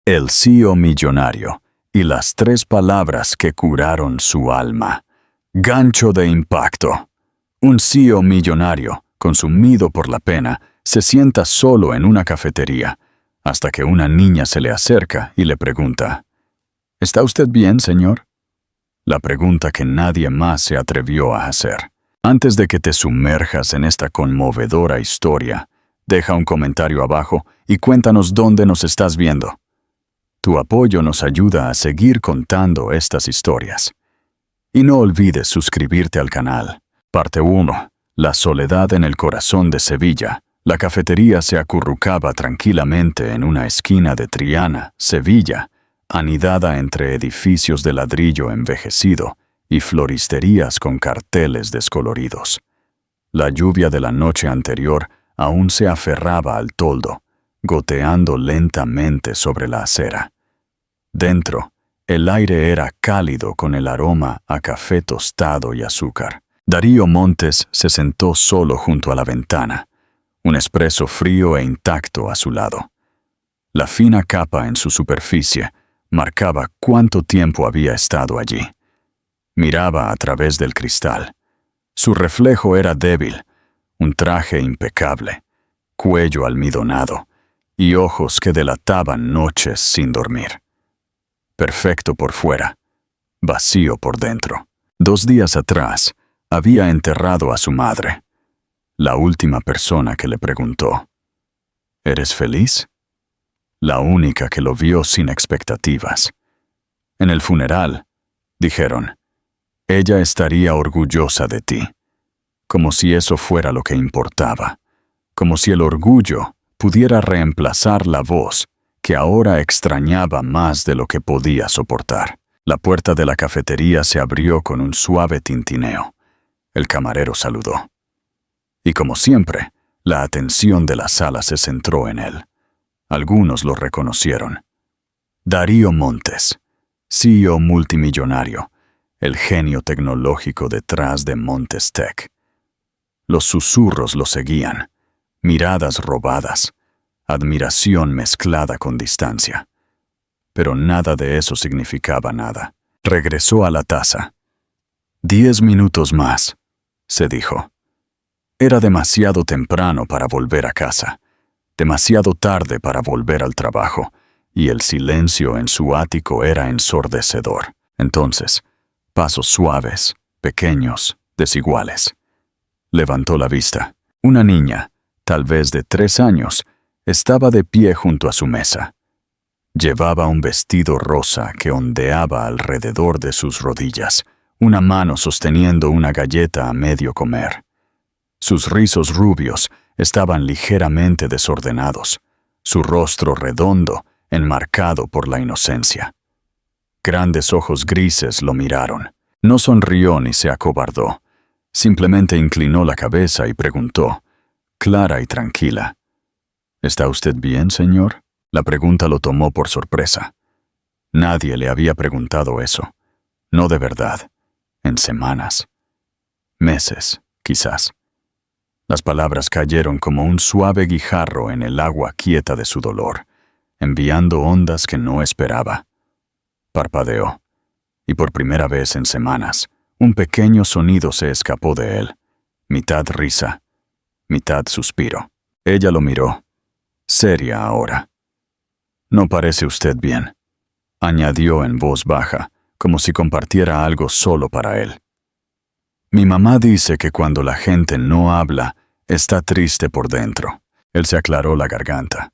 El CEO millonario y las 3 palabras que curaron su alma. Gancho de impacto. Un CEO millonario, consumido por la pena, se sienta solo en una cafetería, hasta que una niña se le acerca y le pregunta: ¿Está usted bien, señor? La pregunta que nadie más se atrevió a hacer. Antes de que te sumerjas en esta conmovedora historia, deja un comentario abajo y cuéntanos dónde nos estás viendo. Tu apoyo nos ayuda a seguir contando estas historias. Y no olvides suscribirte al canal. Parte 1. La soledad en el corazón de Sevilla. La cafetería se acurrucaba tranquilamente en una esquina de Triana, Sevilla, anidada entre edificios de ladrillo envejecido y floristerías con carteles descoloridos. La lluvia de la noche anterior aún se aferraba al toldo, goteando lentamente sobre la acera. Dentro, el aire era cálido con el aroma a café tostado y azúcar. Darío Montes se sentó solo junto a la ventana, un espresso frío e intacto a su lado. La fina capa en su superficie marcaba cuánto tiempo había estado allí. Miraba a través del cristal. Su reflejo era débil, un traje impecable, cuello almidonado y ojos que delataban noches sin dormir. Perfecto por fuera, vacío por dentro. 2 días atrás, había enterrado a su madre, la última persona que le preguntó: ¿Eres feliz? La única que lo vio sin expectativas. En el funeral, dijeron, ella estaría orgullosa de ti, como si eso fuera lo que importaba, como si el orgullo pudiera reemplazar la voz que ahora extrañaba más de lo que podía soportar. La puerta de la cafetería se abrió con un suave tintineo. El camarero saludó. Y como siempre, la atención de la sala se centró en él. Algunos lo reconocieron. Darío Montes, CEO multimillonario, el genio tecnológico detrás de Montes Tech. Los susurros lo seguían, miradas robadas, admiración mezclada con distancia. Pero nada de eso significaba nada. Regresó a la taza. 10 minutos más, se dijo. Era demasiado temprano para volver a casa, demasiado tarde para volver al trabajo, y el silencio en su ático era ensordecedor. Entonces, pasos suaves, pequeños, desiguales. Levantó la vista. Una niña, tal vez de 3 años, estaba de pie junto a su mesa. Llevaba un vestido rosa que ondeaba alrededor de sus rodillas, una mano sosteniendo una galleta a medio comer. Sus rizos rubios estaban ligeramente desordenados, su rostro redondo, enmarcado por la inocencia. Grandes ojos grises lo miraron. No sonrió ni se acobardó. Simplemente inclinó la cabeza y preguntó, clara y tranquila: ¿Está usted bien, señor? La pregunta lo tomó por sorpresa. Nadie le había preguntado eso. No de verdad. En semanas. Meses, quizás. Las palabras cayeron como un suave guijarro en el agua quieta de su dolor, enviando ondas que no esperaba. Parpadeó, y por primera vez en semanas, un pequeño sonido se escapó de él, mitad risa, mitad suspiro. Ella lo miró, seria ahora. «No parece usted bien», añadió en voz baja, como si compartiera algo solo para él. «Mi mamá dice que cuando la gente no habla, está triste por dentro». Él se aclaró la garganta.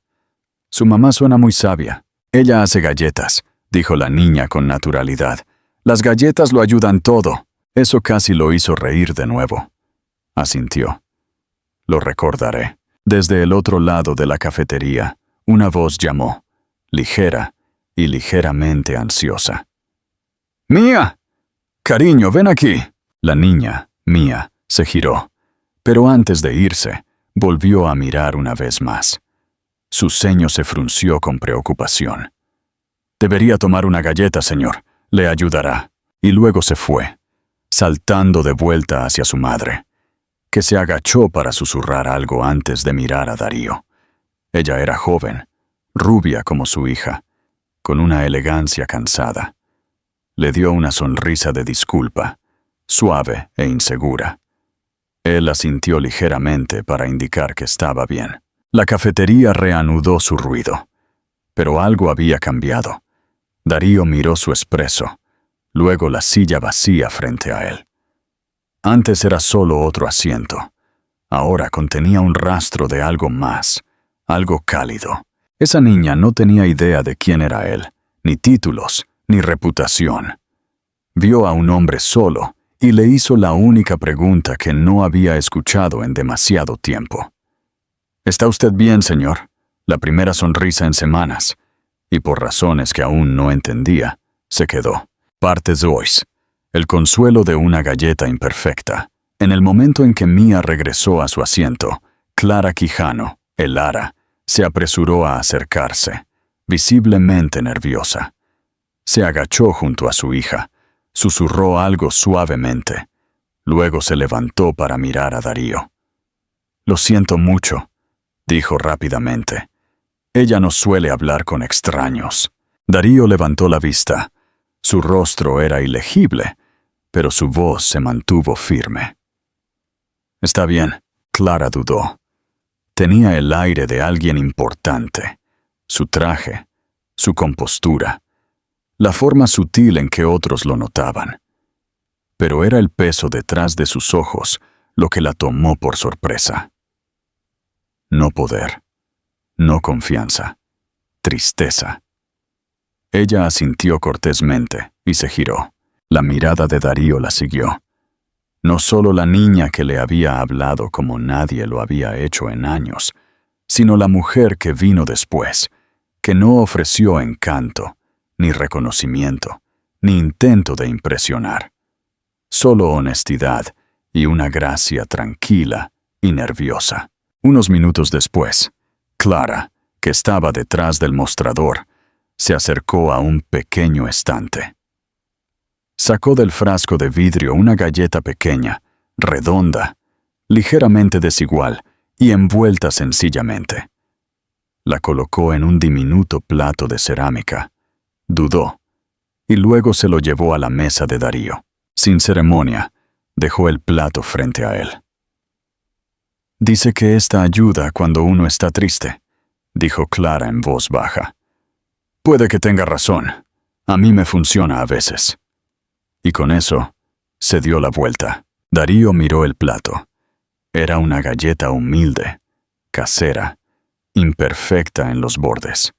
«Su mamá suena muy sabia. Ella hace galletas», dijo la niña con naturalidad. «Las galletas lo ayudan todo». Eso casi lo hizo reír de nuevo. Asintió. «Lo recordaré». Desde el otro lado de la cafetería, una voz llamó, ligera y ligeramente ansiosa. «¡Mía! Cariño, ven aquí». La niña, Mía, se giró, pero antes de irse, volvió a mirar una vez más. Su ceño se frunció con preocupación. «Debería tomar una galleta, señor. Le ayudará». Y luego se fue, saltando de vuelta hacia su madre, que se agachó para susurrar algo antes de mirar a Darío. Ella era joven, rubia como su hija, con una elegancia cansada. Le dio una sonrisa de disculpa, suave e insegura. Él asintió ligeramente para indicar que estaba bien. La cafetería reanudó su ruido, pero algo había cambiado. Darío miró su espresso, luego la silla vacía frente a él. Antes era solo otro asiento. Ahora contenía un rastro de algo más, algo cálido. Esa niña no tenía idea de quién era él, ni títulos, ni reputación. Vio a un hombre solo y le hizo la única pregunta que no había escuchado en demasiado tiempo. «¿Está usted bien, señor?» La primera sonrisa en semanas, y por razones que aún no entendía, se quedó. Parte 2. El consuelo de una galleta imperfecta. En el momento en que Mia regresó a su asiento, Clara Quijano, el ara, se apresuró a acercarse, visiblemente nerviosa. Se agachó junto a su hija, susurró algo suavemente. Luego se levantó para mirar a Darío. «Lo siento mucho», dijo rápidamente. Ella no suele hablar con extraños. Darío levantó la vista. Su rostro era ilegible, pero su voz se mantuvo firme. «Está bien», Clara dudó. Tenía el aire de alguien importante. Su traje, su compostura, la forma sutil en que otros lo notaban. Pero era el peso detrás de sus ojos lo que la tomó por sorpresa. No poder, no confianza, tristeza. Ella asintió cortésmente y se giró. La mirada de Darío la siguió. No solo la niña que le había hablado como nadie lo había hecho en años, sino la mujer que vino después, que no ofreció encanto, ni reconocimiento, ni intento de impresionar. Solo honestidad y una gracia tranquila y nerviosa. Unos minutos después, Clara, que estaba detrás del mostrador, se acercó a un pequeño estante. Sacó del frasco de vidrio una galleta pequeña, redonda, ligeramente desigual y envuelta sencillamente. La colocó en un diminuto plato de cerámica. Dudó, y luego se lo llevó a la mesa de Darío. Sin ceremonia, dejó el plato frente a él. «Dice que esta ayuda cuando uno está triste», dijo Clara en voz baja. «Puede que tenga razón. A mí me funciona a veces». Y con eso, se dio la vuelta. Darío miró el plato. Era una galleta humilde, casera, imperfecta en los bordes.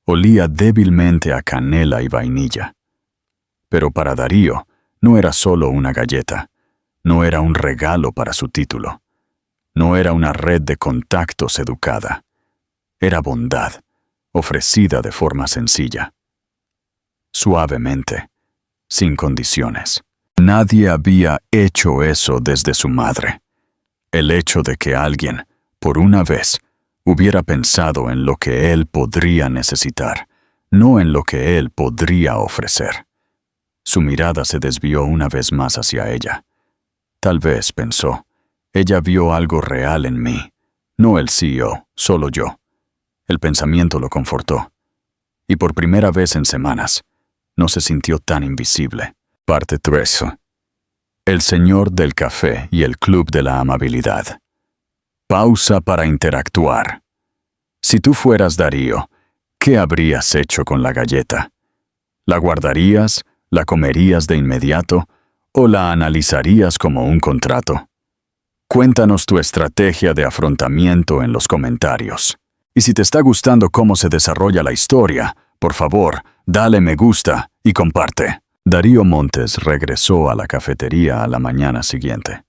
Olía débilmente a canela y vainilla. Pero para Darío no era solo una galleta, no era un regalo para su título. No era una red de contactos educada. Era bondad, ofrecida de forma sencilla. Suavemente, sin condiciones. Nadie había hecho eso desde su madre. El hecho de que alguien, por una vez, hubiera pensado en lo que él podría necesitar, no en lo que él podría ofrecer. Su mirada se desvió una vez más hacia ella. Tal vez, pensó, ella vio algo real en mí, no el CEO, solo yo. El pensamiento lo confortó. Y por primera vez en semanas, no se sintió tan invisible. Parte 3. El señor del café y el club de la amabilidad. Pausa para interactuar. Si tú fueras Darío, ¿qué habrías hecho con la galleta? ¿La guardarías, la comerías de inmediato o la analizarías como un contrato? Cuéntanos tu estrategia de afrontamiento en los comentarios. Y si te está gustando cómo se desarrolla la historia, por favor, dale me gusta y comparte. Darío Montes regresó a la cafetería a la mañana siguiente.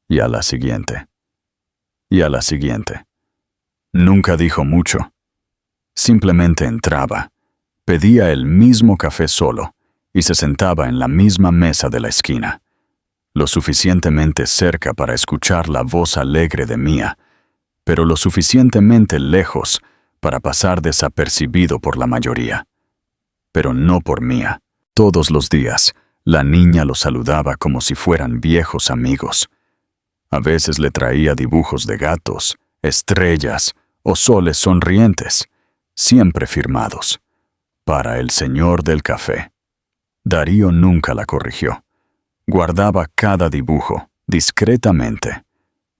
Y a la siguiente. Y a la siguiente. Nunca dijo mucho. Simplemente entraba, pedía el mismo café solo y se sentaba en la misma mesa de la esquina, lo suficientemente cerca para escuchar la voz alegre de Mia, pero lo suficientemente lejos para pasar desapercibido por la mayoría. Pero no por Mia. Todos los días, la niña lo saludaba como si fueran viejos amigos. A veces le traía dibujos de gatos, estrellas o soles sonrientes, siempre firmados. para el señor del café. Darío nunca la corrigió. Guardaba cada dibujo, discretamente,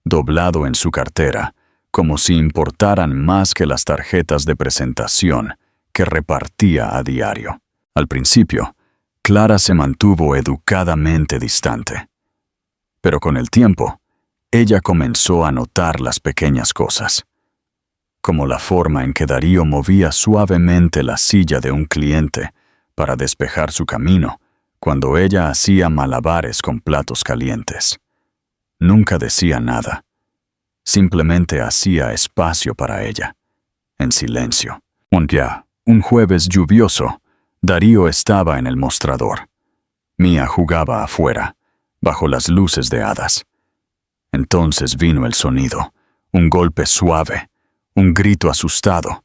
doblado en su cartera, como si importaran más que las tarjetas de presentación que repartía a diario. Al principio, Clara se mantuvo educadamente distante. Pero con el tiempo, ella comenzó a notar las pequeñas cosas, como la forma en que Darío movía suavemente la silla de un cliente para despejar su camino cuando ella hacía malabares con platos calientes. Nunca decía nada. Simplemente hacía espacio para ella, en silencio. Un jueves lluvioso, Darío estaba en el mostrador. Mía jugaba afuera, bajo las luces de hadas. Entonces vino el sonido, un golpe suave, un grito asustado.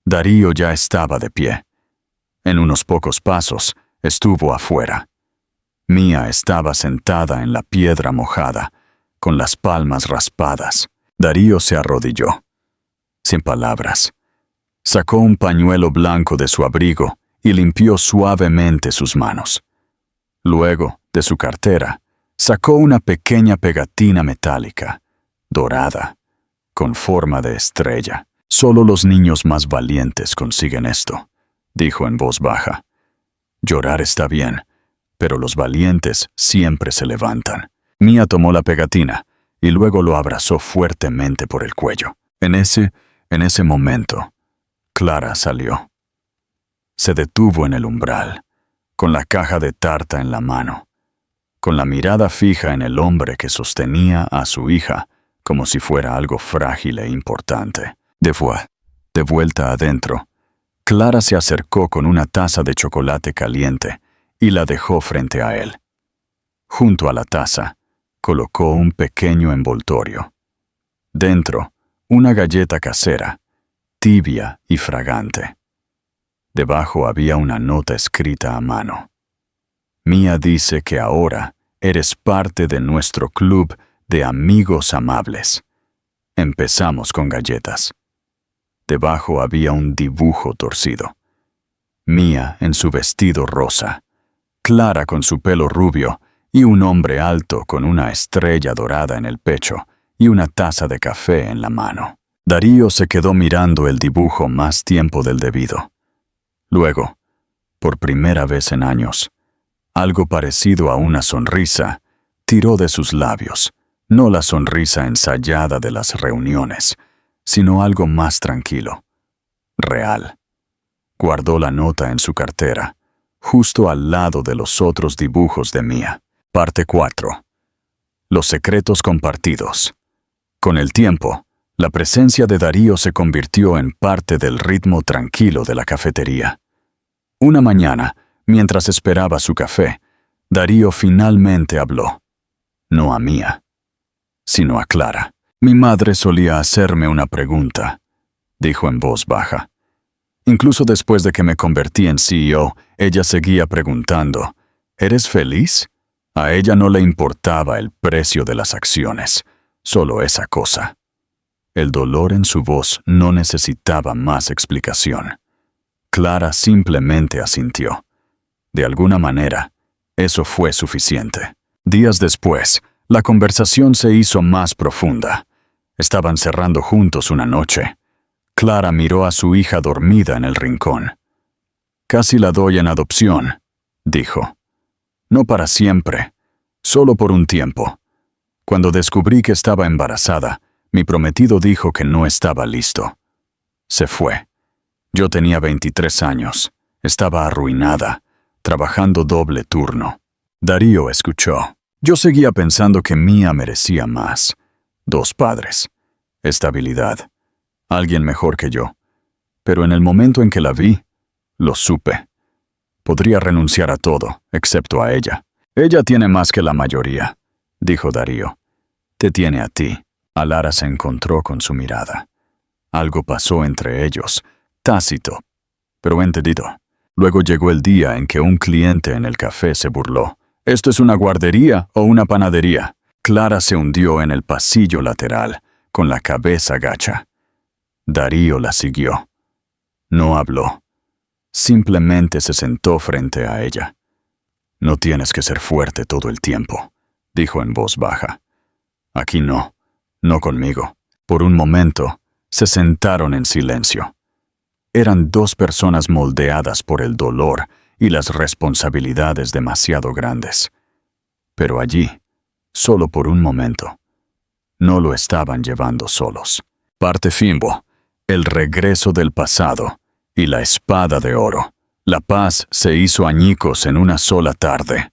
Darío ya estaba de pie. En unos pocos pasos, estuvo afuera. Mía estaba sentada en la piedra mojada, con las palmas raspadas. Darío se arrodilló. Sin palabras. Sacó un pañuelo blanco de su abrigo y limpió suavemente sus manos. Luego, de su cartera, sacó una pequeña pegatina metálica, dorada, con forma de estrella. Solo los niños más valientes consiguen esto, dijo en voz baja. Llorar está bien, pero los valientes siempre se levantan. Mía tomó la pegatina y luego lo abrazó fuertemente por el cuello. En ese momento, Clara salió. Se detuvo en el umbral, con la caja de tarta en la mano, con la mirada fija en el hombre que sostenía a su hija como si fuera algo frágil e importante. De vuelta adentro, Clara se acercó con una taza de chocolate caliente y la dejó frente a él. Junto a la taza, colocó un pequeño envoltorio. Dentro, una galleta casera, tibia y fragante. Debajo había una nota escrita a mano. Mía dice que ahora eres parte de nuestro club de amigos amables. Empezamos con galletas. Debajo había un dibujo torcido. Mía en su vestido rosa, Clara con su pelo rubio y un hombre alto con una estrella dorada en el pecho y una taza de café en la mano. Darío se quedó mirando el dibujo más tiempo del debido. Luego, por primera vez en años, algo parecido a una sonrisa tiró de sus labios, no la sonrisa ensayada de las reuniones, sino algo más tranquilo, real. Guardó la nota en su cartera, justo al lado de los otros dibujos de Mía. Parte 4. Los secretos compartidos. Con el tiempo, la presencia de Darío se convirtió en parte del ritmo tranquilo de la cafetería. Una mañana, mientras esperaba su café, Darío finalmente habló. No a Mía, sino a Clara. Mi madre solía hacerme una pregunta, dijo en voz baja. Incluso después de que me convertí en CEO, ella seguía preguntando, ¿eres feliz? A ella no le importaba el precio de las acciones, solo esa cosa. El dolor en su voz no necesitaba más explicación. Clara simplemente asintió. De alguna manera, eso fue suficiente. Días después, la conversación se hizo más profunda. Estaban cerrando juntos una noche. Clara miró a su hija dormida en el rincón. Casi la doy en adopción, dijo. No para siempre, solo por un tiempo. Cuando descubrí que estaba embarazada, mi prometido dijo que no estaba listo. Se fue. Yo tenía 23 años. Estaba arruinada, trabajando doble turno. Darío escuchó. Yo seguía pensando que Mía merecía más. 2 padres. Estabilidad. Alguien mejor que yo. Pero en el momento en que la vi, lo supe. Podría renunciar a todo, excepto a ella. Ella tiene más que la mayoría, dijo Darío. Te tiene a ti. Alara se encontró con su mirada. Algo pasó entre ellos, tácito, pero entendido. Luego llegó el día en que un cliente en el café se burló. ¿Esto es una guardería o una panadería? Clara se hundió en el pasillo lateral, con la cabeza gacha. Darío la siguió. No habló. Simplemente se sentó frente a ella. «No tienes que ser fuerte todo el tiempo», dijo en voz baja. «Aquí no, no conmigo». Por un momento, se sentaron en silencio. Eran dos personas moldeadas por el dolor y las responsabilidades demasiado grandes. Pero allí, solo por un momento, no lo estaban llevando solos. Parte Fimbo, el regreso del pasado y la espada de oro. La paz se hizo añicos en una sola tarde.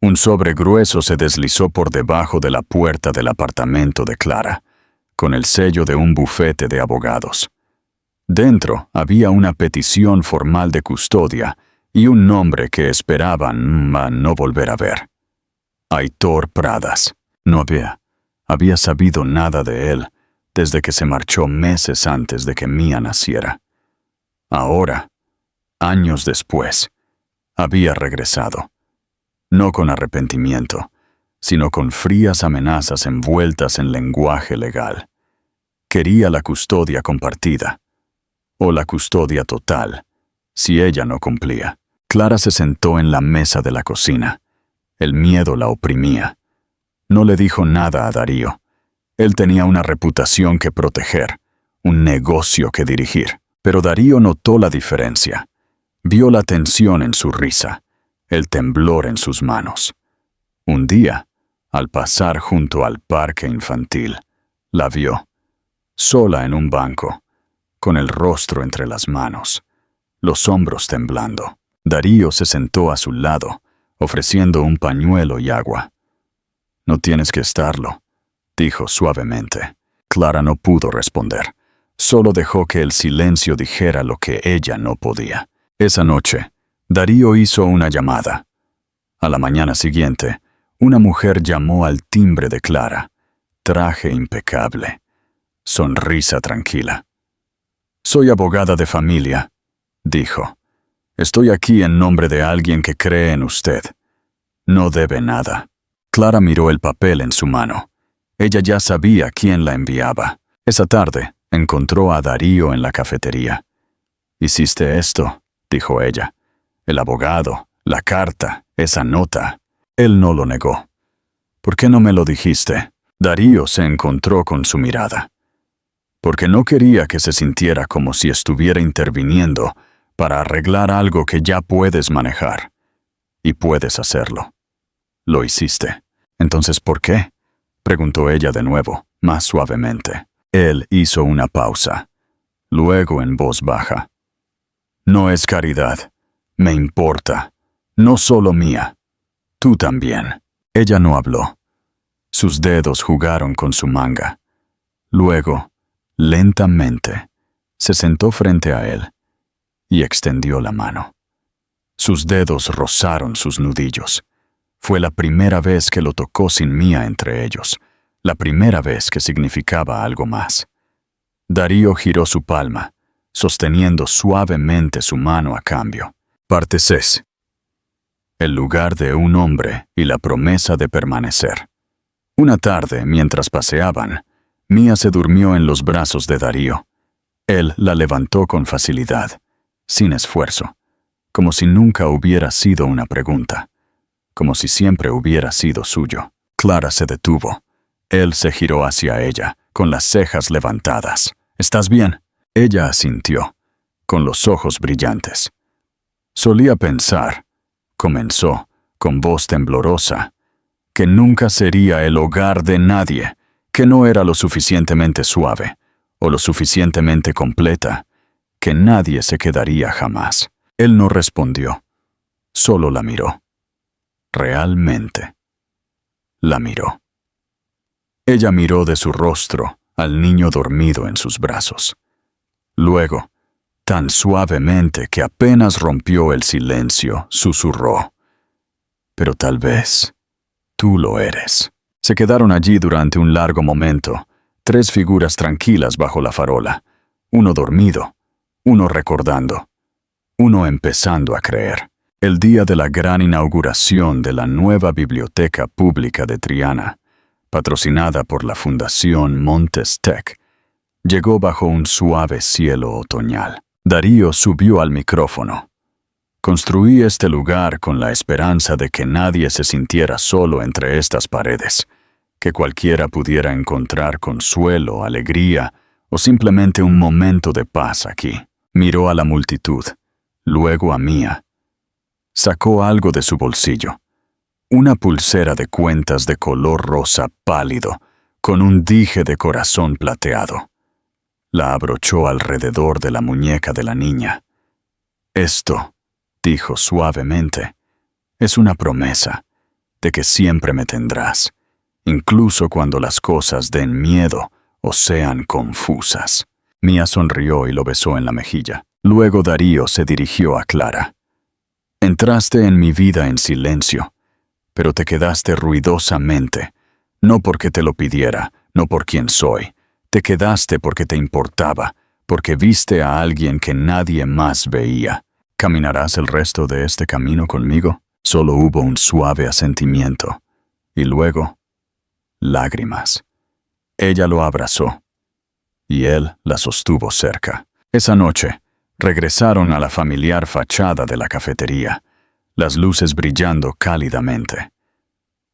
Un sobre grueso se deslizó por debajo de la puerta del apartamento de Clara, con el sello de un bufete de abogados. Dentro había una petición formal de custodia y un nombre que esperaban no volver a ver. Aitor Pradas. No había sabido nada de él desde que se marchó meses antes de que Mía naciera. Ahora, años después, había regresado. No con arrepentimiento, sino con frías amenazas envueltas en lenguaje legal. Quería la custodia compartida, o la custodia total, si ella no cumplía. Clara se sentó en la mesa de la cocina. El miedo la oprimía. No le dijo nada a Darío. Él tenía una reputación que proteger, un negocio que dirigir. Pero Darío notó la diferencia. Vio la tensión en su risa, el temblor en sus manos. Un día, al pasar junto al parque infantil, la vio, sola en un banco, con el rostro entre las manos, los hombros temblando. Darío se sentó a su lado, ofreciendo un pañuelo y agua. «No tienes que estarlo», dijo suavemente. Clara no pudo responder. Solo dejó que el silencio dijera lo que ella no podía. Esa noche, Darío hizo una llamada. A la mañana siguiente, una mujer llamó al timbre de Clara. Traje impecable. Sonrisa tranquila. «Soy abogada de familia», dijo. «Estoy aquí en nombre de alguien que cree en usted. No debe nada». Clara miró el papel en su mano. Ella ya sabía quién la enviaba. Esa tarde, encontró a Darío en la cafetería. «¿Hiciste esto?», dijo ella. «El abogado, la carta, esa nota». Él no lo negó. «¿Por qué no me lo dijiste?». Darío se encontró con su mirada. «Porque no quería que se sintiera como si estuviera interviniendo para arreglar algo que ya puedes manejar. Y puedes hacerlo. Lo hiciste. Entonces, ¿por qué?», preguntó ella de nuevo, más suavemente. Él hizo una pausa. Luego, en voz baja: «No es caridad. Me importa. No solo mía. Tú también». Ella no habló. Sus dedos jugaron con su manga. Luego, lentamente, se sentó frente a él y extendió la mano. Sus dedos rozaron sus nudillos. Fue la primera vez que lo tocó sin Mía entre ellos, la primera vez que significaba algo más. Darío giró su palma, sosteniendo suavemente su mano a cambio. Parte 6. El lugar de un hombre y la promesa de permanecer. Una tarde, mientras paseaban, Mía se durmió en los brazos de Darío. Él la levantó con facilidad, sin esfuerzo, como si nunca hubiera sido una pregunta, como si siempre hubiera sido suyo. Clara se detuvo. Él se giró hacia ella, con las cejas levantadas. «¿Estás bien?». Ella asintió, con los ojos brillantes. «Solía pensar», comenzó, con voz temblorosa, «que nunca sería el hogar de nadie, que no era lo suficientemente suave, o lo suficientemente completa, que nadie se quedaría jamás». Él no respondió, solo la miró. Realmente, la miró. Ella miró de su rostro al niño dormido en sus brazos. Luego, tan suavemente que apenas rompió el silencio, susurró: «Pero tal vez tú lo eres». Se quedaron allí durante un largo momento, tres figuras tranquilas bajo la farola, uno dormido, uno recordando, uno empezando a creer. El día de la gran inauguración de la nueva biblioteca pública de Triana, patrocinada por la Fundación Montes Tech, llegó bajo un suave cielo otoñal. Darío subió al micrófono. Construí este lugar con la esperanza de que nadie se sintiera solo entre estas paredes, que cualquiera pudiera encontrar consuelo, alegría o simplemente un momento de paz aquí. Miró a la multitud, luego a Mia. Sacó algo de su bolsillo. Una pulsera de cuentas de color rosa pálido, con un dije de corazón plateado. La abrochó alrededor de la muñeca de la niña. Esto, dijo suavemente, es una promesa de que siempre me tendrás, incluso cuando las cosas den miedo o sean confusas. Mia sonrió y lo besó en la mejilla. Luego Darío se dirigió a Clara. Entraste en mi vida en silencio, pero te quedaste ruidosamente, no porque te lo pidiera, no por quien soy. Te quedaste porque te importaba, porque viste a alguien que nadie más veía. ¿Caminarás el resto de este camino conmigo? Solo hubo un suave asentimiento. Y luego, lágrimas. Ella lo abrazó, y él la sostuvo cerca. Esa noche, regresaron a la familiar fachada de la cafetería, las luces brillando cálidamente.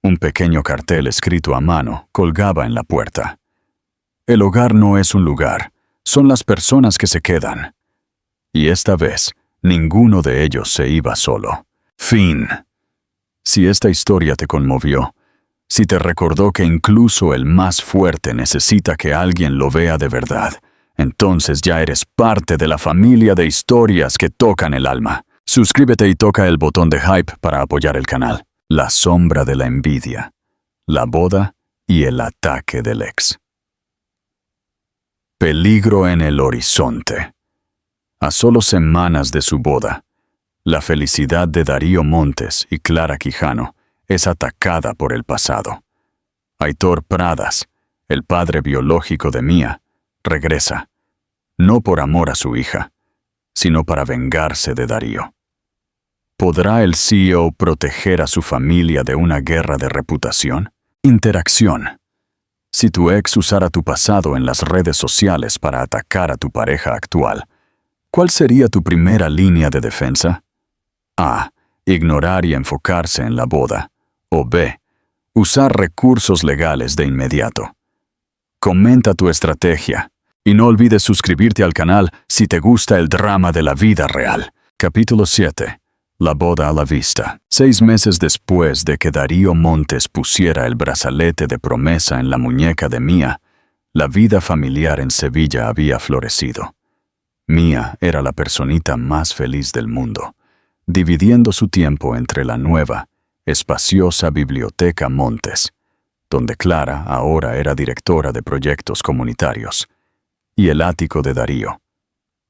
Un pequeño cartel escrito a mano colgaba en la puerta. El hogar no es un lugar, son las personas que se quedan. Y esta vez, ninguno de ellos se iba solo. Fin. Si esta historia te conmovió, si te recordó que incluso el más fuerte necesita que alguien lo vea de verdad, entonces ya eres parte de la familia de historias que tocan el alma. Suscríbete y toca el botón de hype para apoyar el canal. La sombra de la envidia, la boda y el ataque del ex. Peligro en el horizonte. A solo semanas de su boda, la felicidad de Darío Montes y Clara Quijano es atacada por el pasado. Aitor Pradas, el padre biológico de Mia, regresa, no por amor a su hija, sino para vengarse de Darío. ¿Podrá el CEO proteger a su familia de una guerra de reputación? Interacción. Si tu ex usara tu pasado en las redes sociales para atacar a tu pareja actual, ¿cuál sería tu primera línea de defensa? A. Ignorar y enfocarse en la boda. O B. Usar recursos legales de inmediato. Comenta tu estrategia. Y no olvides suscribirte al canal si te gusta el drama de la vida real. Capítulo 7. La boda a la vista. 6 meses después de que Darío Montes pusiera el brazalete de promesa en la muñeca de Mia, la vida familiar en Sevilla había florecido. Mia era la personita más feliz del mundo, dividiendo su tiempo entre la nueva, espaciosa biblioteca Montes, donde Clara ahora era directora de proyectos comunitarios, y el ático de Darío,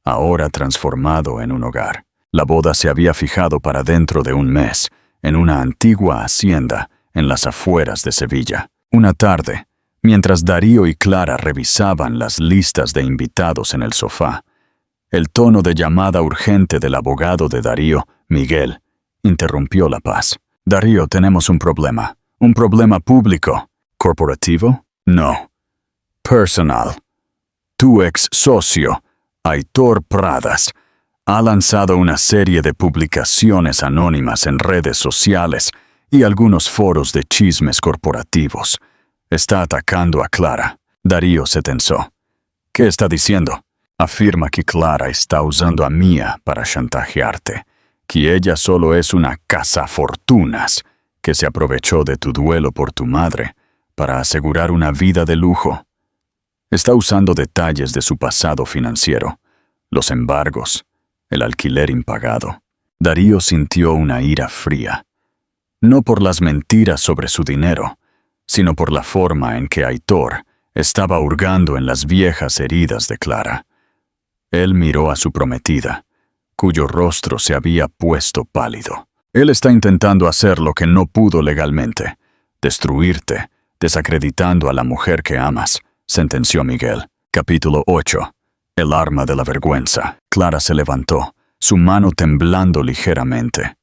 ahora transformado en un hogar. La boda se había fijado para dentro de un mes, en una antigua hacienda en las afueras de Sevilla. Una tarde, mientras Darío y Clara revisaban las listas de invitados en el sofá, el tono de llamada urgente del abogado de Darío, Miguel, interrumpió la paz. Darío, tenemos un problema. ¿Un problema público? ¿Corporativo? No. Personal. Tu ex socio, Aitor Pradas, ha lanzado una serie de publicaciones anónimas en redes sociales y algunos foros de chismes corporativos. Está atacando a Clara. Darío se tensó. ¿Qué está diciendo? Afirma que Clara está usando a Mia para chantajearte, que ella solo es una cazafortunas, que se aprovechó de tu duelo por tu madre para asegurar una vida de lujo. Está usando detalles de su pasado financiero, los embargos, el alquiler impagado. Darío sintió una ira fría, no por las mentiras sobre su dinero, sino por la forma en que Aitor estaba hurgando en las viejas heridas de Clara. Él miró a su prometida, cuyo rostro se había puesto pálido. Él está intentando hacer lo que no pudo legalmente, destruirte, desacreditando a la mujer que amas, sentenció Miguel. Capítulo 8. El arma de la vergüenza. Clara se levantó, su mano temblando ligeramente.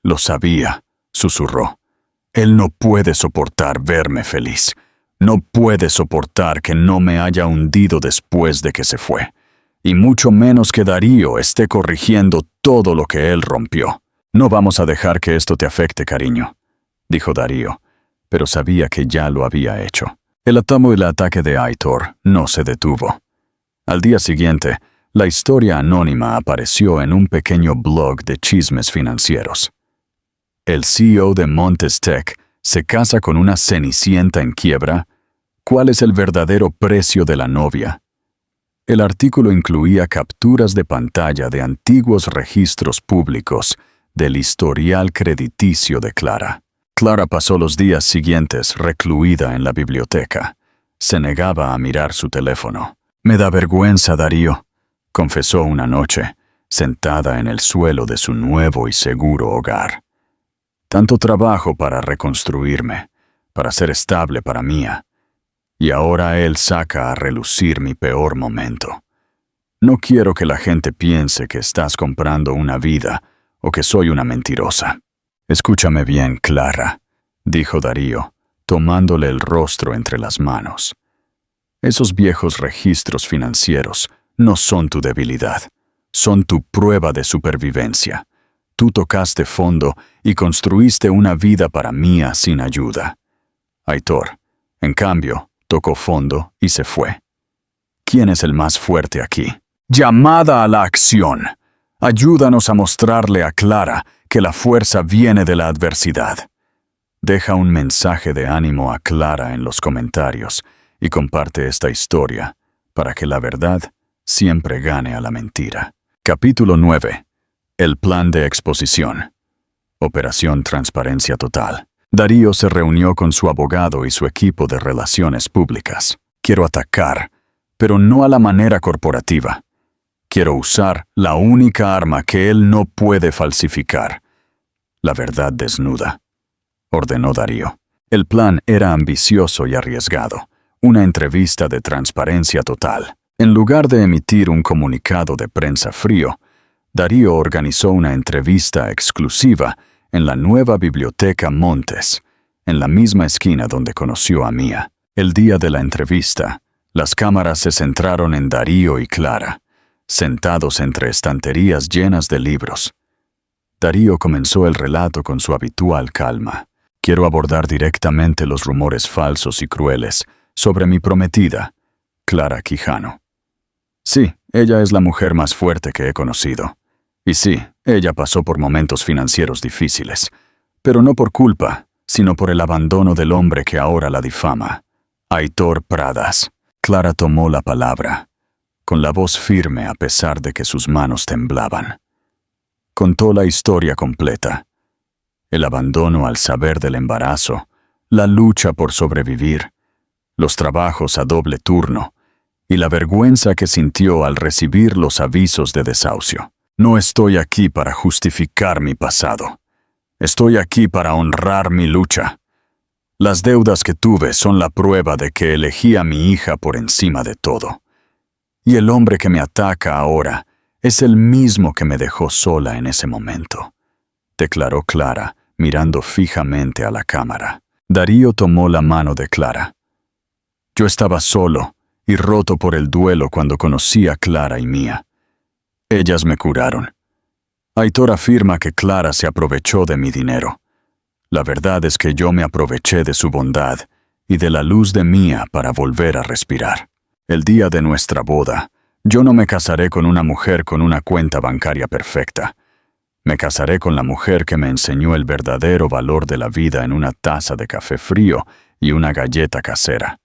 Lo sabía, susurró. Él no puede soportar verme feliz. No puede soportar que no me haya hundido después de que se fue. Y mucho menos que Darío esté corrigiendo todo lo que él rompió. No vamos a dejar que esto te afecte, cariño, dijo Darío, pero sabía que ya lo había hecho. El ataque de Aitor no se detuvo. Al día siguiente, la historia anónima apareció en un pequeño blog de chismes financieros. El CEO de Montes Tech se casa con una cenicienta en quiebra. ¿Cuál es el verdadero precio de la novia? El artículo incluía capturas de pantalla de antiguos registros públicos del historial crediticio de Clara. Clara pasó los días siguientes recluida en la biblioteca. Se negaba a mirar su teléfono. «Me da vergüenza, Darío», confesó una noche, sentada en el suelo de su nuevo y seguro hogar. «Tanto trabajo para reconstruirme, para ser estable para Mía. Y ahora él saca a relucir mi peor momento. No quiero que la gente piense que estás comprando una vida o que soy una mentirosa». «Escúchame bien, Clara», dijo Darío, tomándole el rostro entre las manos. «Esos viejos registros financieros no son tu debilidad, son tu prueba de supervivencia. Tú tocaste fondo y construiste una vida para Mía sin ayuda. Aitor, en cambio, tocó fondo y se fue. ¿Quién es el más fuerte aquí? Llamada a la acción. Ayúdanos a mostrarle a Clara que la fuerza viene de la adversidad. Deja un mensaje de ánimo a Clara en los comentarios y comparte esta historia para que la verdad siempre gane a la mentira». Capítulo 9. El plan de exposición. Operación Transparencia Total. Darío se reunió con su abogado y su equipo de relaciones públicas. «Quiero atacar, pero no a la manera corporativa. Quiero usar la única arma que él no puede falsificar. La verdad desnuda», ordenó Darío. El plan era ambicioso y arriesgado. Una entrevista de transparencia total. En lugar de emitir un comunicado de prensa frío, Darío organizó una entrevista exclusiva en la nueva biblioteca Montes, en la misma esquina donde conoció a Mía. El día de la entrevista, las cámaras se centraron en Darío y Clara, sentados entre estanterías llenas de libros. Darío comenzó el relato con su habitual calma. «Quiero abordar directamente los rumores falsos y crueles sobre mi prometida, Clara Quijano. Sí, ella es la mujer más fuerte que he conocido. Y sí, ella pasó por momentos financieros difíciles, pero no por culpa, sino por el abandono del hombre que ahora la difama, Aitor Pradas». Clara tomó la palabra, con la voz firme a pesar de que sus manos temblaban. Contó la historia completa. El abandono al saber del embarazo, la lucha por sobrevivir, los trabajos a doble turno y la vergüenza que sintió al recibir los avisos de desahucio. «No estoy aquí para justificar mi pasado. Estoy aquí para honrar mi lucha. Las deudas que tuve son la prueba de que elegí a mi hija por encima de todo. Y el hombre que me ataca ahora es el mismo que me dejó sola en ese momento», declaró Clara, mirando fijamente a la cámara. Darío tomó la mano de Clara. «Yo estaba solo y roto por el duelo cuando conocí a Clara y Mía. Ellas me curaron. Aitor afirma que Clara se aprovechó de mi dinero. La verdad es que yo me aproveché de su bondad y de la luz de Mía para volver a respirar. El día de nuestra boda, yo no me casaré con una mujer con una cuenta bancaria perfecta. Me casaré con la mujer que me enseñó el verdadero valor de la vida en una taza de café frío y una galleta casera.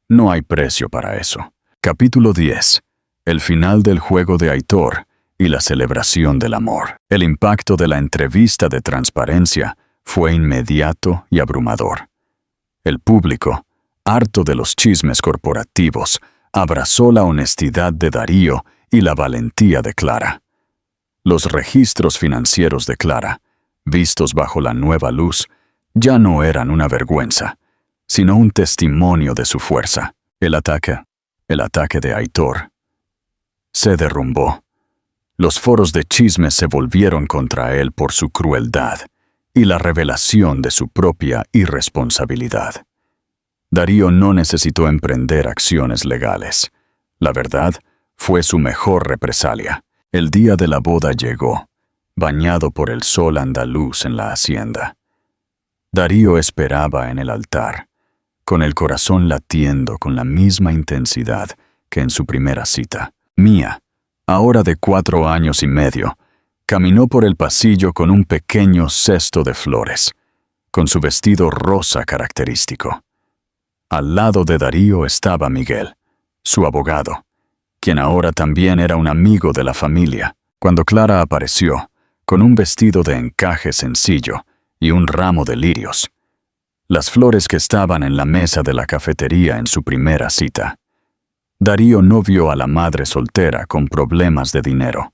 No hay precio para eso». Capítulo 10. El final del juego de Aitor y la celebración del amor. El impacto de la entrevista de transparencia fue inmediato y abrumador. El público, harto de los chismes corporativos, abrazó la honestidad de Darío y la valentía de Clara. Los registros financieros de Clara, vistos bajo la nueva luz, ya no eran una vergüenza, sino un testimonio de su fuerza. El ataque de Aitor se derrumbó. Los foros de chismes se volvieron contra él por su crueldad y la revelación de su propia irresponsabilidad. Darío no necesitó emprender acciones legales. La verdad fue su mejor represalia. El día de la boda llegó, bañado por el sol andaluz en la hacienda. Darío esperaba en el altar, con el corazón latiendo con la misma intensidad que en su primera cita. Mía, ahora de 4 años y medio, caminó por el pasillo con un pequeño cesto de flores, con su vestido rosa característico. Al lado de Darío estaba Miguel, su abogado, quien ahora también era un amigo de la familia. Cuando Clara apareció, con un vestido de encaje sencillo y un ramo de lirios, las flores que estaban en la mesa de la cafetería en su primera cita. Darío no vio a la madre soltera con problemas de dinero.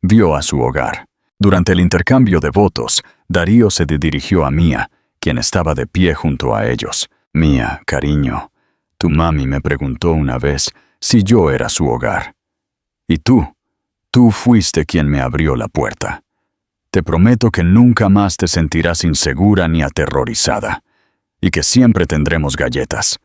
Vio a su hogar. Durante el intercambio de votos, Darío se dirigió a Mía, quien estaba de pie junto a ellos. Mía, cariño, tu mami me preguntó una vez si yo era su hogar. Y tú fuiste quien me abrió la puerta. Te prometo que nunca más te sentirás insegura ni aterrorizada, y que siempre tendremos galletas,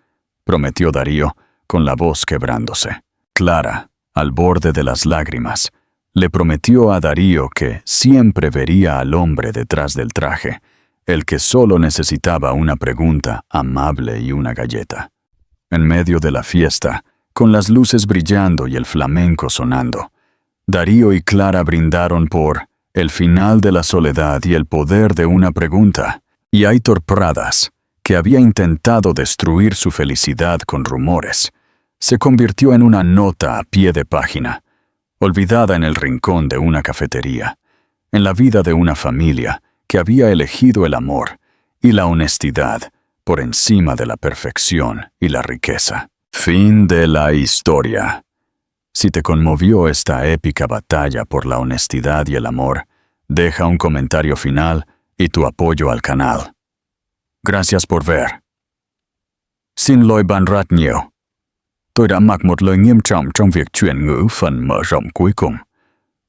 prometió Darío, con la voz quebrándose. Clara, al borde de las lágrimas, le prometió a Darío que siempre vería al hombre detrás del traje, el que solo necesitaba una pregunta amable y una galleta. En medio de la fiesta, con las luces brillando y el flamenco sonando, Darío y Clara brindaron por el final de la soledad y el poder de una pregunta. Y Aitor Pradas, que había intentado destruir su felicidad con rumores, se convirtió en una nota a pie de página, olvidada en el rincón de una cafetería, en la vida de una familia que había elegido el amor y la honestidad por encima de la perfección y la riqueza. Fin de la historia. Si te conmovió esta épica batalla por la honestidad y el amor, deja un comentario final y tu apoyo al canal. Gracias por ver. Xin lỗi bạn rất nhiều. Tôi đã mặc một lời nghiêm trọng trong việc chuyển ngữ phần mở rộng cuối cùng.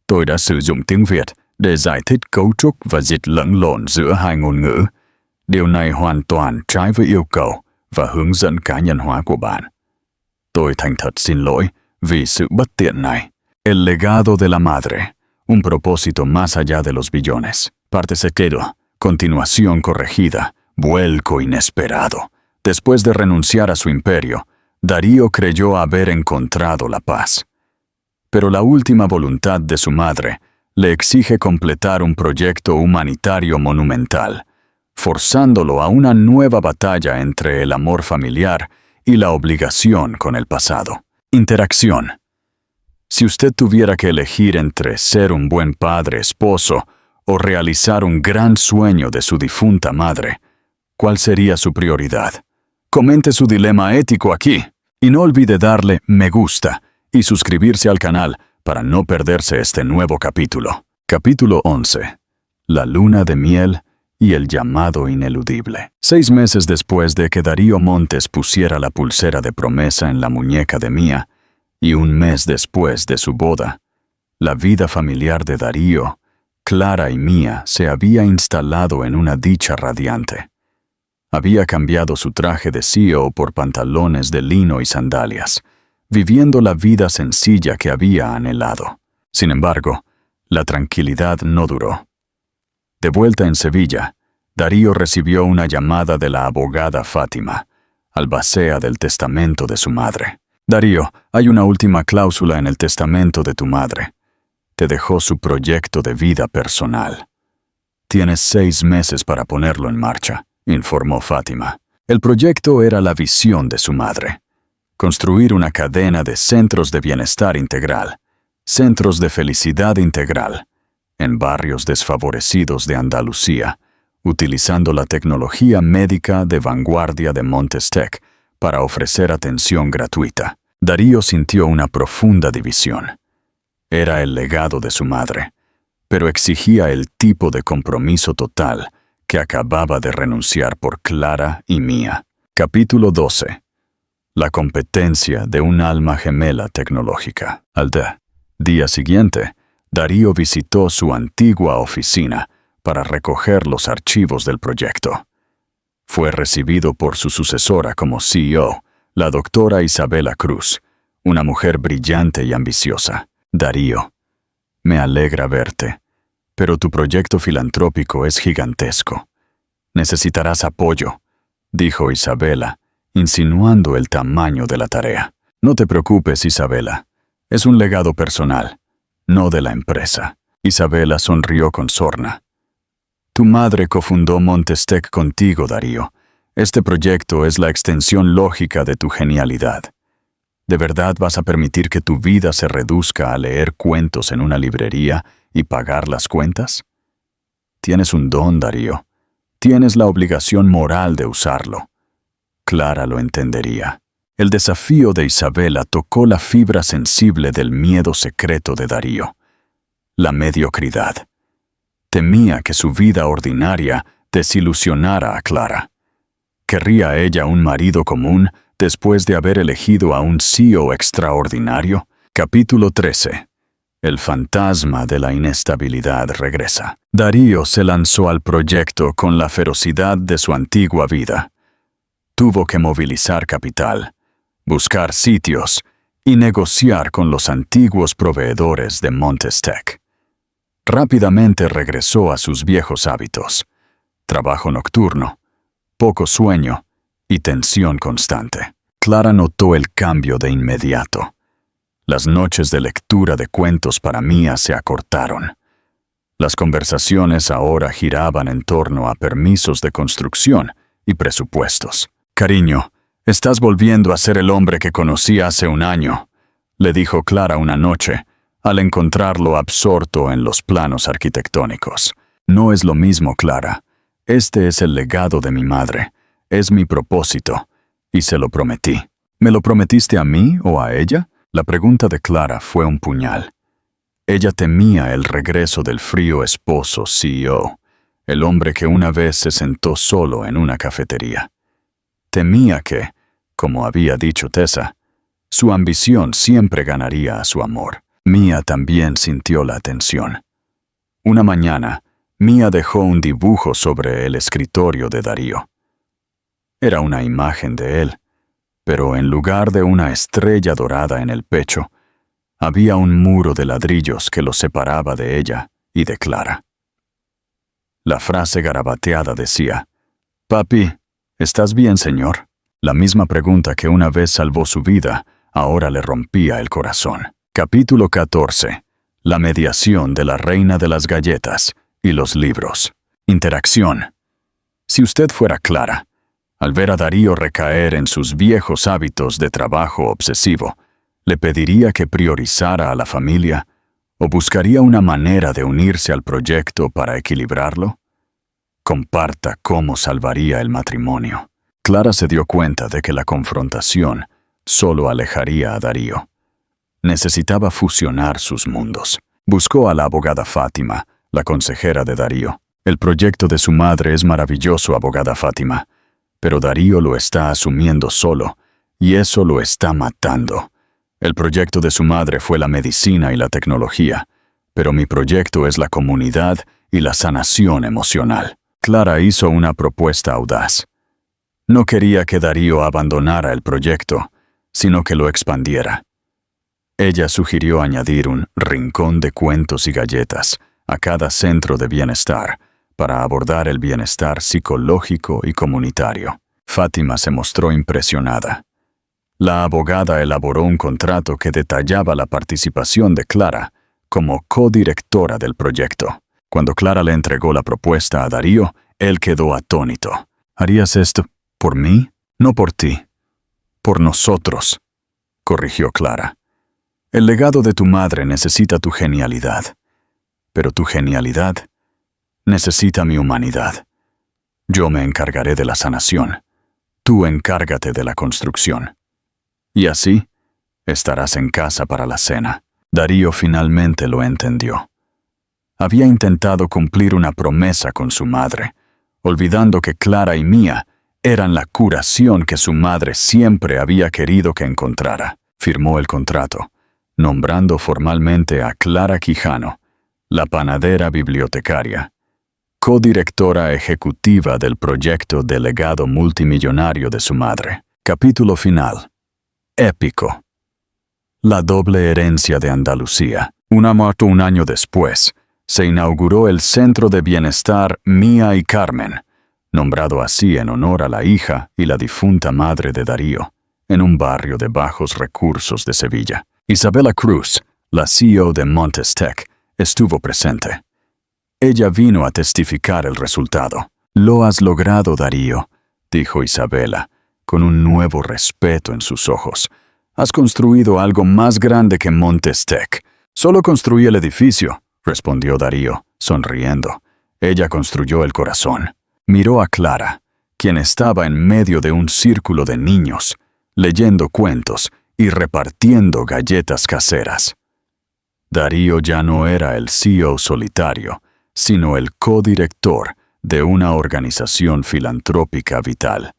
Tôi đã sử dụng tiếng Việt để giải thích cấu trúc và dịch lẫn lộn giữa hai ngôn ngữ. Điều này hoàn toàn trái với yêu cầu và hướng dẫn cá nhân hóa của bạn. Tôi thành thật xin lỗi vì sự bất tiện này. El legado de la madre. Un propósito más allá de los billones. Parte sequero. Continuación corregida. Vuelco inesperado. Después de renunciar a su imperio, Darío creyó haber encontrado la paz. Pero la última voluntad de su madre le exige completar un proyecto humanitario monumental, forzándolo a una nueva batalla entre el amor familiar y la obligación con el pasado. Interacción. Si usted tuviera que elegir entre ser un buen padre, esposo, o realizar un gran sueño de su difunta madre, ¿cuál sería su prioridad? Comente su dilema ético aquí. Y no olvide darle me gusta y suscribirse al canal para no perderse este nuevo capítulo. Capítulo 11. La luna de miel y el llamado ineludible. 6 meses después de que Darío Montes pusiera la pulsera de promesa en la muñeca de Mía, y un mes después de su boda, la vida familiar de Darío, Clara y Mía se había instalado en una dicha radiante. Había cambiado su traje de CEO por pantalones de lino y sandalias, viviendo la vida sencilla que había anhelado. Sin embargo, la tranquilidad no duró. De vuelta en Sevilla, Darío recibió una llamada de la abogada Fátima, albacea del testamento de su madre. Darío, hay una última cláusula en el testamento de tu madre. Te dejó su proyecto de vida personal. Tienes 6 meses para ponerlo en marcha, informó Fátima. El proyecto era la visión de su madre. Construir una cadena de centros de bienestar integral, centros de felicidad integral, en barrios desfavorecidos de Andalucía, utilizando la tecnología médica de vanguardia de Montes Tech para ofrecer atención gratuita. Darío sintió una profunda división. Era el legado de su madre, pero exigía el tipo de compromiso total que acababa de renunciar por Clara y Mía. Capítulo 12. La competencia de un alma gemela tecnológica. Al día siguiente, Darío visitó su antigua oficina para recoger los archivos del proyecto. Fue recibido por su sucesora como CEO, la doctora Isabela Cruz, una mujer brillante y ambiciosa. Darío, me alegra verte. Pero tu proyecto filantrópico es gigantesco. Necesitarás apoyo, dijo Isabela, insinuando el tamaño de la tarea. No te preocupes, Isabela. Es un legado personal, no de la empresa. Isabela sonrió con sorna. Tu madre cofundó Montestec contigo, Darío. Este proyecto es la extensión lógica de tu genialidad. ¿De verdad vas a permitir que tu vida se reduzca a leer cuentos en una librería y pagar las cuentas? Tienes un don, Darío. Tienes la obligación moral de usarlo. Clara lo entendería. El desafío de Isabela tocó la fibra sensible del miedo secreto de Darío. La mediocridad. Temía que su vida ordinaria desilusionara a Clara. ¿Querría ella un marido común después de haber elegido a un CEO extraordinario? Capítulo 13. El fantasma de la inestabilidad regresa. Darío se lanzó al proyecto con la ferocidad de su antigua vida. Tuvo que movilizar capital, buscar sitios y negociar con los antiguos proveedores de Montestec. Rápidamente regresó a sus viejos hábitos: trabajo nocturno, poco sueño y tensión constante. Clara notó el cambio de inmediato. Las noches de lectura de cuentos para Mía se acortaron. Las conversaciones ahora giraban en torno a permisos de construcción y presupuestos. «Cariño, estás volviendo a ser el hombre que conocí hace un año», le dijo Clara una noche, al encontrarlo absorto en los planos arquitectónicos. «No es lo mismo, Clara. Este es el legado de mi madre. Es mi propósito. Y se lo prometí». «¿Me lo prometiste a mí o a ella?». La pregunta de Clara fue un puñal. Ella temía el regreso del frío esposo CEO, el hombre que una vez se sentó solo en una cafetería. Temía que, como había dicho Tessa, su ambición siempre ganaría a su amor. Mía también sintió la tensión. Una mañana, Mía dejó un dibujo sobre el escritorio de Darío. Era una imagen de él, pero en lugar de una estrella dorada en el pecho, había un muro de ladrillos que lo separaba de ella y de Clara. La frase garabateada decía: «Papi, ¿estás bien, señor?». La misma pregunta que una vez salvó su vida, ahora le rompía el corazón. Capítulo 14. La mediación de la reina de las galletas y los libros. Interacción. Si usted fuera Clara, al ver a Darío recaer en sus viejos hábitos de trabajo obsesivo, ¿le pediría que priorizara a la familia o buscaría una manera de unirse al proyecto para equilibrarlo? Comparta cómo salvaría el matrimonio. Clara se dio cuenta de que la confrontación solo alejaría a Darío. Necesitaba fusionar sus mundos. Buscó a la abogada Fátima, la consejera de Darío. «El proyecto de su madre es maravilloso, abogada Fátima, pero Darío lo está asumiendo solo, y eso lo está matando. El proyecto de su madre fue la medicina y la tecnología, pero mi proyecto es la comunidad y la sanación emocional». Clara hizo una propuesta audaz. No quería que Darío abandonara el proyecto, sino que lo expandiera. Ella sugirió añadir un rincón de cuentos y galletas a cada centro de bienestar para abordar el bienestar psicológico y comunitario. Fátima se mostró impresionada. La abogada elaboró un contrato que detallaba la participación de Clara como codirectora del proyecto. Cuando Clara le entregó la propuesta a Darío, él quedó atónito. «¿Harías esto por mí? No por ti. Por nosotros», corrigió Clara. «El legado de tu madre necesita tu genialidad, pero tu genialidad necesita mi humanidad. Yo me encargaré de la sanación. Tú encárgate de la construcción. Y así, estarás en casa para la cena». Darío finalmente lo entendió. Había intentado cumplir una promesa con su madre, olvidando que Clara y Mía eran la curación que su madre siempre había querido que encontrara. Firmó el contrato, nombrando formalmente a Clara Quijano, la panadera bibliotecaria, codirectora ejecutiva del proyecto de legado multimillonario de su madre. Capítulo final. Épico. La doble herencia de Andalucía. Una muerte un año después, se inauguró el Centro de Bienestar Mía y Carmen, nombrado así en honor a la hija y la difunta madre de Darío, en un barrio de bajos recursos de Sevilla. Isabela Cruz, la CEO de Montes Tech, estuvo presente. Ella vino a testificar el resultado. «Lo has logrado, Darío», dijo Isabela, con un nuevo respeto en sus ojos. «Has construido algo más grande que Montes Tech». «Solo construí el edificio», respondió Darío, sonriendo. «Ella construyó el corazón». Miró a Clara, quien estaba en medio de un círculo de niños, leyendo cuentos y repartiendo galletas caseras. Darío ya no era el CEO solitario, sino el codirector de una organización filantrópica vital,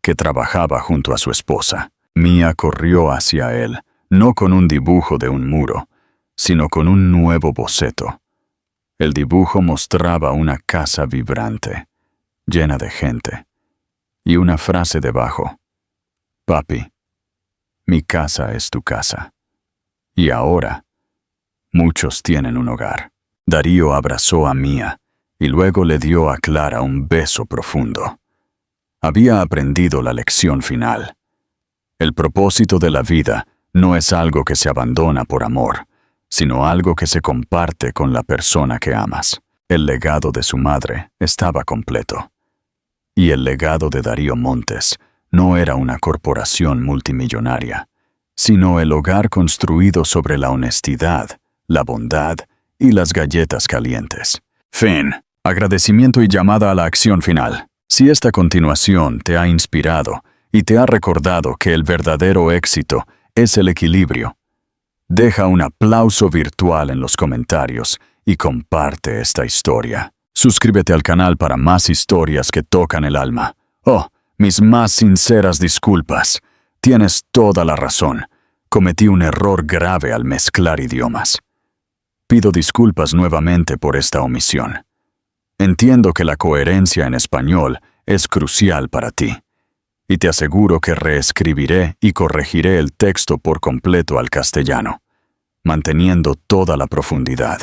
que trabajaba junto a su esposa. Mía corrió hacia él, no con un dibujo de un muro, sino con un nuevo boceto. El dibujo mostraba una casa vibrante, llena de gente, y una frase debajo: «Papi, mi casa es tu casa. Y ahora, muchos tienen un hogar». Darío abrazó a Mía y luego le dio a Clara un beso profundo. Había aprendido la lección final. El propósito de la vida no es algo que se abandona por amor, sino algo que se comparte con la persona que amas. El legado de su madre estaba completo. Y el legado de Darío Montes no era una corporación multimillonaria, sino el hogar construido sobre la honestidad, la bondad y las galletas calientes. Fin. Agradecimiento y llamada a la acción final. Si esta continuación te ha inspirado y te ha recordado que el verdadero éxito es el equilibrio, deja un aplauso virtual en los comentarios y comparte esta historia. Suscríbete al canal para más historias que tocan el alma. Oh, mis más sinceras disculpas. Tienes toda la razón. Cometí un error grave al mezclar idiomas. Pido disculpas nuevamente por esta omisión. Entiendo que la coherencia en español es crucial para ti, y te aseguro que reescribiré y corregiré el texto por completo al castellano, manteniendo toda la profundidad,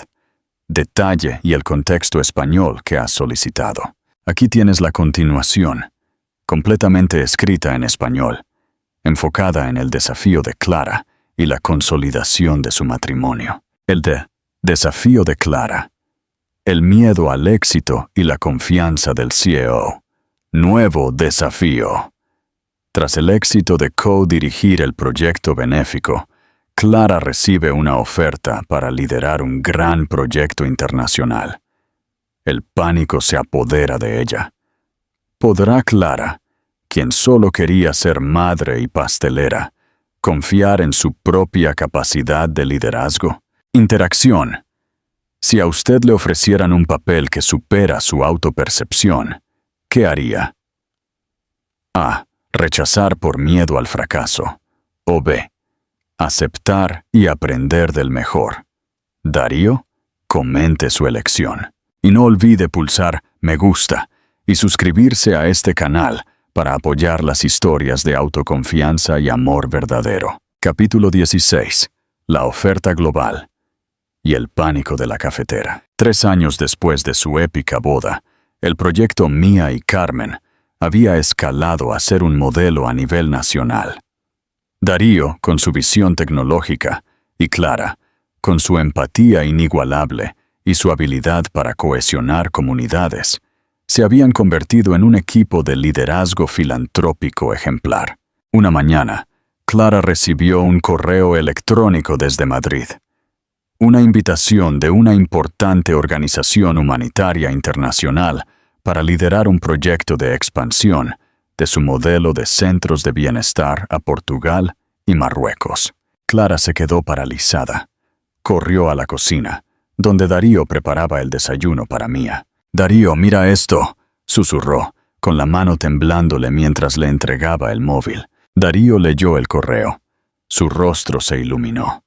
detalle y el contexto español que has solicitado. Aquí tienes la continuación, completamente escrita en español, enfocada en el desafío de Clara y la consolidación de su matrimonio. El desafío de Clara. El miedo al éxito y la confianza del CEO. Nuevo desafío. Tras el éxito de co-dirigir el proyecto benéfico, Clara recibe una oferta para liderar un gran proyecto internacional. El pánico se apodera de ella. ¿Podrá Clara, quien solo quería ser madre y pastelera, confiar en su propia capacidad de liderazgo? Interacción. Si a usted le ofrecieran un papel que supera su autopercepción, ¿qué haría? A. Rechazar por miedo al fracaso. O B. Aceptar y aprender del mejor. Darío, comente su elección. Y no olvide pulsar me gusta y suscribirse a este canal para apoyar las historias de autoconfianza y amor verdadero. Capítulo 16. La oferta global y el pánico de la cafetera. 3 años después de su épica boda, el proyecto Mía y Carmen había escalado a ser un modelo a nivel nacional. Darío, con su visión tecnológica, y Clara, con su empatía inigualable y su habilidad para cohesionar comunidades, se habían convertido en un equipo de liderazgo filantrópico ejemplar. Una mañana, Clara recibió un correo electrónico desde Madrid. Una invitación de una importante organización humanitaria internacional para liderar un proyecto de expansión de su modelo de centros de bienestar a Portugal y Marruecos. Clara se quedó paralizada. Corrió a la cocina, donde Darío preparaba el desayuno para Mía. «Darío, mira esto», susurró, con la mano temblándole mientras le entregaba el móvil. Darío leyó el correo. Su rostro se iluminó.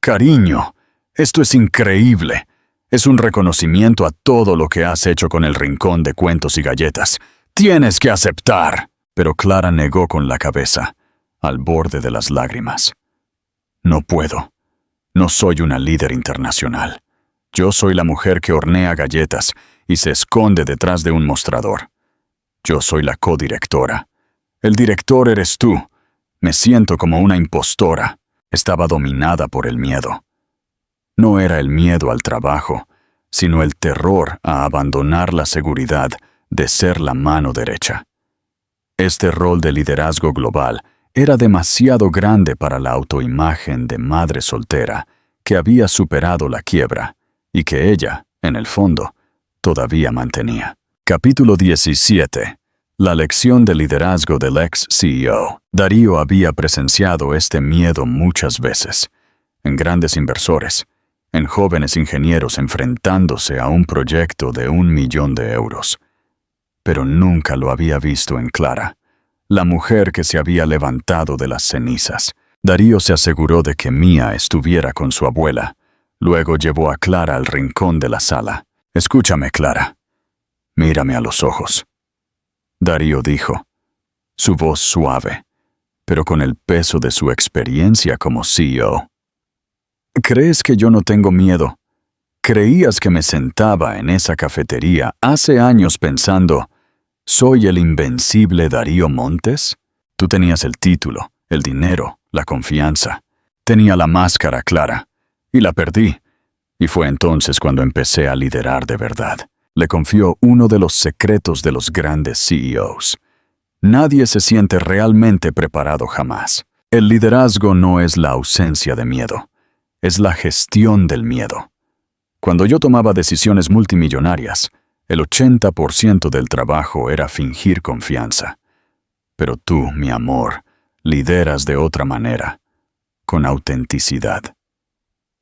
«Cariño, esto es increíble. Es un reconocimiento a todo lo que has hecho con el Rincón de Cuentos y Galletas. Tienes que aceptar». Pero Clara negó con la cabeza, al borde de las lágrimas. «No puedo. No soy una líder internacional. Yo soy la mujer que hornea galletas y se esconde detrás de un mostrador. Yo soy la codirectora. El director eres tú. Me siento como una impostora. Estaba dominada por el miedo. No era el miedo al trabajo, sino el terror a abandonar la seguridad de ser la mano derecha. Este rol de liderazgo global era demasiado grande para la autoimagen de madre soltera que había superado la quiebra y que ella, en el fondo, todavía mantenía. Capítulo 17. La lección de liderazgo del ex-CEO. Darío había presenciado este miedo muchas veces, en grandes inversores, en jóvenes ingenieros enfrentándose a un proyecto de €1 millón. Pero nunca lo había visto en Clara, la mujer que se había levantado de las cenizas. Darío se aseguró de que Mia estuviera con su abuela. Luego llevó a Clara al rincón de la sala. «Escúchame, Clara. Mírame a los ojos», Darío dijo, su voz suave, pero con el peso de su experiencia como CEO. «¿Crees que yo no tengo miedo? ¿Creías que me sentaba en esa cafetería hace años pensando, ¿soy el invencible Darío Montes? Tú tenías el título, el dinero, la confianza. Tenía la máscara clara, y la perdí. Y fue entonces cuando empecé a liderar de verdad». Le confió uno de los secretos de los grandes CEOs. Nadie se siente realmente preparado jamás. El liderazgo no es la ausencia de miedo, es la gestión del miedo. Cuando yo tomaba decisiones multimillonarias, el 80% del trabajo era fingir confianza. Pero tú, mi amor, lideras de otra manera, con autenticidad.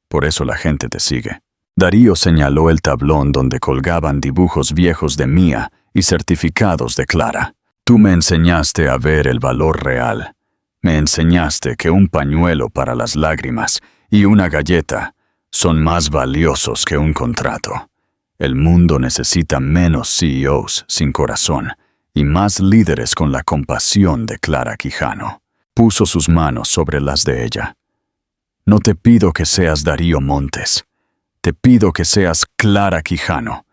Por eso la gente te sigue. Darío señaló el tablón donde colgaban dibujos viejos de Mia y certificados de Clara. Tú me enseñaste a ver el valor real. Me enseñaste que un pañuelo para las lágrimas y una galleta son más valiosos que un contrato. El mundo necesita menos CEOs sin corazón y más líderes con la compasión de Clara Quijano. Puso sus manos sobre las de ella. No te pido que seas Darío Montes. Te pido que seas Clara Quijano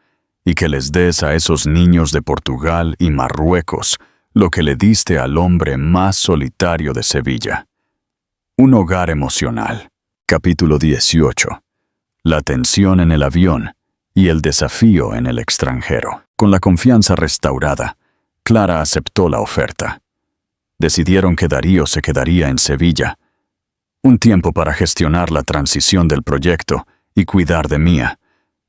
y que les des a esos niños de Portugal y Marruecos lo que le diste al hombre más solitario de Sevilla. Un hogar emocional. Capítulo 18. La tensión en el avión y el desafío en el extranjero. Con la confianza restaurada, Clara aceptó la oferta. Decidieron que Darío se quedaría en Sevilla. Un tiempo para gestionar la transición del proyecto y cuidar de Mia,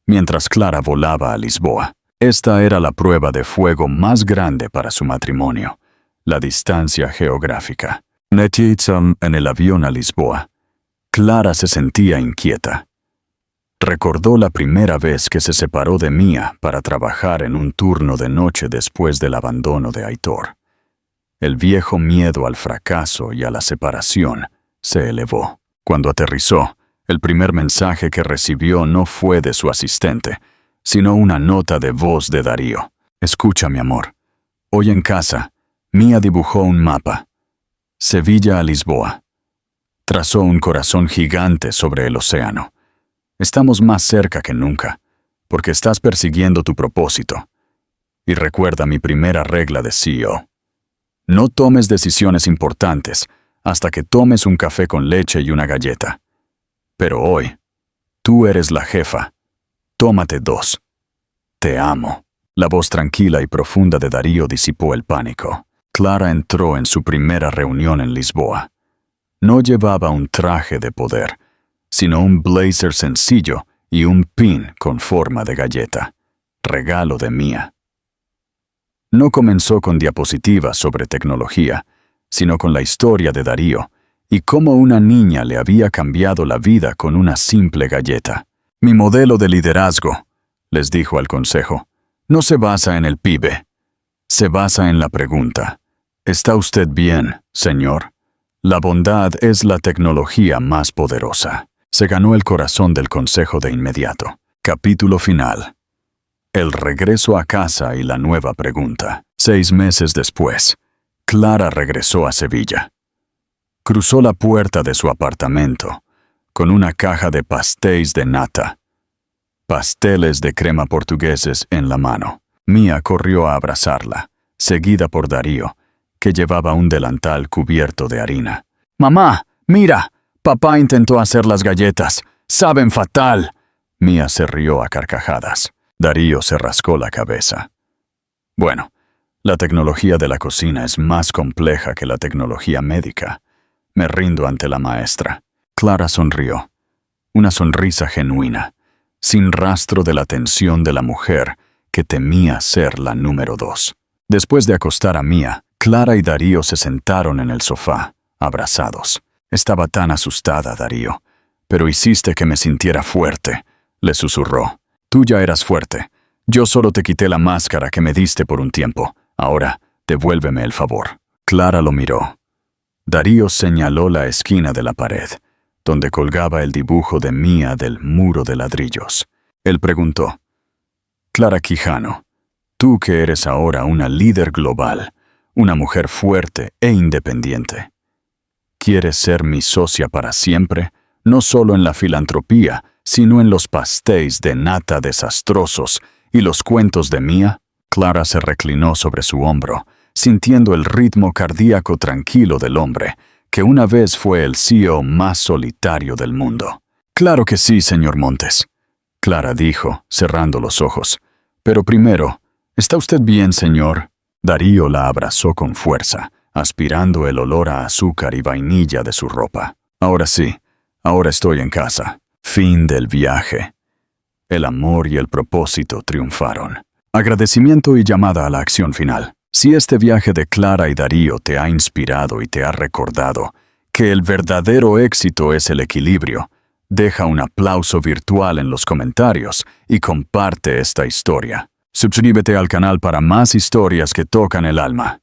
mientras Clara volaba a Lisboa. Esta era la prueba de fuego más grande para su matrimonio, la distancia geográfica. En el avión a Lisboa, Clara se sentía inquieta. Recordó la primera vez que se separó de Mia para trabajar en un turno de noche después del abandono de Aitor. El viejo miedo al fracaso y a la separación se elevó. Cuando aterrizó, el primer mensaje que recibió no fue de su asistente, sino una nota de voz de Darío. «Escucha, mi amor. Hoy en casa, Mia dibujó un mapa. Sevilla a Lisboa. Trazó un corazón gigante sobre el océano. Estamos más cerca que nunca, porque estás persiguiendo tu propósito. Y recuerda mi primera regla de CEO. No tomes decisiones importantes hasta que tomes un café con leche y una galleta. Pero hoy, tú eres la jefa. Tómate 2. Te amo». La voz tranquila y profunda de Darío disipó el pánico. Clara entró en su primera reunión en Lisboa. No llevaba un traje de poder, sino un blazer sencillo y un pin con forma de galleta, regalo de Mia. No comenzó con diapositivas sobre tecnología, sino con la historia de Darío y cómo una niña le había cambiado la vida con una simple galleta. «Mi modelo de liderazgo», les dijo al consejo, «no se basa en el PIB. Se basa en la pregunta: ¿está usted bien, señor? La bondad es la tecnología más poderosa». Se ganó el corazón del consejo de inmediato. Capítulo final. El regreso a casa y la nueva pregunta. 6 meses después, Clara regresó a Sevilla. Cruzó la puerta de su apartamento con una caja de pastéis de nata. pasteles de crema portugueses en la mano. Mía corrió a abrazarla, seguida por Darío, que llevaba un delantal cubierto de harina. «Mamá, mira, papá intentó hacer las galletas. ¡Saben fatal!». Mía se rió a carcajadas. Darío se rascó la cabeza. Bueno, la tecnología de la cocina es más compleja que la tecnología médica. Me rindo ante la maestra. Clara sonrió. Una sonrisa genuina, sin rastro de la tensión de la mujer que temía ser la número 2. Después de acostar a Mía, Clara y Darío se sentaron en el sofá, abrazados. Estaba tan asustada, Darío. «Pero hiciste que me sintiera fuerte», le susurró. «Tú ya eras fuerte. Yo solo te quité la máscara que me diste por un tiempo. Ahora, devuélveme el favor». Clara lo miró. Darío señaló la esquina de la pared, donde colgaba el dibujo de Mía del muro de ladrillos. Él preguntó: «Clara Quijano, tú que eres ahora una líder global, una mujer fuerte e independiente, ¿quieres ser mi socia para siempre, no solo en la filantropía, sino en los pastéis de nata desastrosos y los cuentos de Mía?» Clara se reclinó sobre su hombro, sintiendo el ritmo cardíaco tranquilo del hombre, que una vez fue el CEO más solitario del mundo. «Claro que sí, señor Montes», Clara dijo, cerrando los ojos. «Pero primero, ¿está usted bien, señor?» Darío la abrazó con fuerza, aspirando el olor a azúcar y vainilla de su ropa. «Ahora sí, ahora estoy en casa». Fin del viaje. El amor y el propósito triunfaron. Agradecimiento y llamada a la acción final. Si este viaje de Clara y Darío te ha inspirado y te ha recordado que el verdadero éxito es el equilibrio, deja un aplauso virtual en los comentarios y comparte esta historia. Suscríbete al canal para más historias que tocan el alma.